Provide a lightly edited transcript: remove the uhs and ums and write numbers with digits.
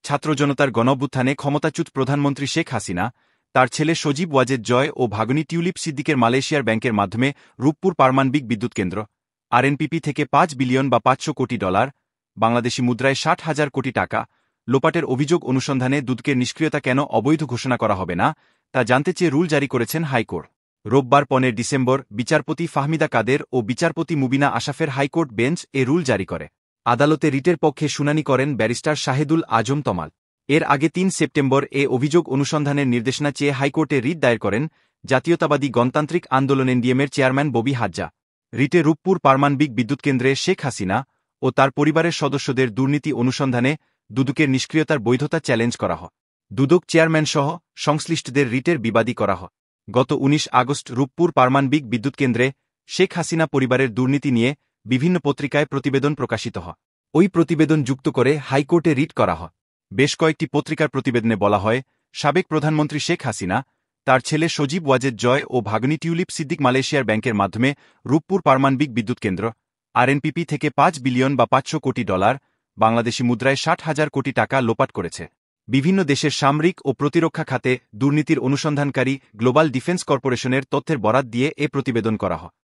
ছাত্র জনতার গণঅভ্যুত্থানে ক্ষমতাচ্যুত প্রধানমন্ত্রী শেখ হাসিনা, তার ছেলে সজীব ওয়াজেদ জয় ও ভাগনী টিউলিপ সিদ্দিকের মালয়েশিয়ার ব্যাংকের মাধ্যমে রূপপুর পারমাণবিক বিদ্যুৎ কেন্দ্র আরএনপিপি থেকে ৫ বিলিয়ন বা $৫০০ কোটি, বাংলাদেশি মুদ্রায় ৬০,০০০ কোটি টাকা লোপাটের অভিযোগ অনুসন্ধানে দুদকের নিষ্ক্রিয়তা কেন অবৈধ ঘোষণা করা হবে না, তা জানতে চেয়ে রুল জারি করেছেন হাইকোর্ট। রোববার ১৫ ডিসেম্বর বিচারপতি ফাহমিদা কাদের ও বিচারপতি মুবিনা আশাফের হাইকোর্ট বেঞ্চ এ রুল জারি করে। আদালতে রিটের পক্ষে শুনানি করেন ব্যারিস্টার শাহেদুল আজম তমাল। এর আগে ৩ সেপ্টেম্বর এ অভিযোগ অনুসন্ধানের নির্দেশনা চেয়ে হাইকোর্টে রিট দায়ের করেন জাতীয়তাবাদী গণতান্ত্রিক আন্দোলন এনডিএমের চেয়ারম্যান ববি হাজ্জা। রিটে রূপপুর পারমাণবিক বিদ্যুৎ কেন্দ্রে শেখ হাসিনা ও তার পরিবারের সদস্যদের দুর্নীতি অনুসন্ধানে দুদকের নিষ্ক্রিয়তার বৈধতা চ্যালেঞ্জ করা হয়। দুদক চেয়ারম্যানসহ সংশ্লিষ্টদের রিটের বিবাদী করা হয়। গত ১৯ আগস্ট রূপপুর পারমাণবিক বিদ্যুৎ কেন্দ্রে শেখ হাসিনা পরিবারের দুর্নীতি নিয়ে বিভিন্ন পত্রিকায় প্রতিবেদন প্রকাশিত হয়। ওই প্রতিবেদন যুক্ত করে হাইকোর্টে রিট করা হয়। বেশ কয়েকটি পত্রিকার প্রতিবেদনে বলা হয়, সাবেক প্রধানমন্ত্রী শেখ হাসিনা, তার ছেলে সজীব ওয়াজেদ জয় ও ভাগনী টিউলিপ সিদ্দিক মালয়েশিয়ার ব্যাংকের মাধ্যমে রূপপুর পারমাণবিক বিদ্যুৎ কেন্দ্র আরএনপিপি থেকে ৫ বিলিয়ন বা $৫০০ কোটি, বাংলাদেশি মুদ্রায় ৬০,০০০ কোটি টাকা লোপাট করেছে। বিভিন্ন দেশের সামরিক ও প্রতিরক্ষা খাতে দুর্নীতির অনুসন্ধানকারী গ্লোবাল ডিফেন্স কর্পোরেশনের তথ্যের বরাত দিয়ে এ প্রতিবেদন করা হয়।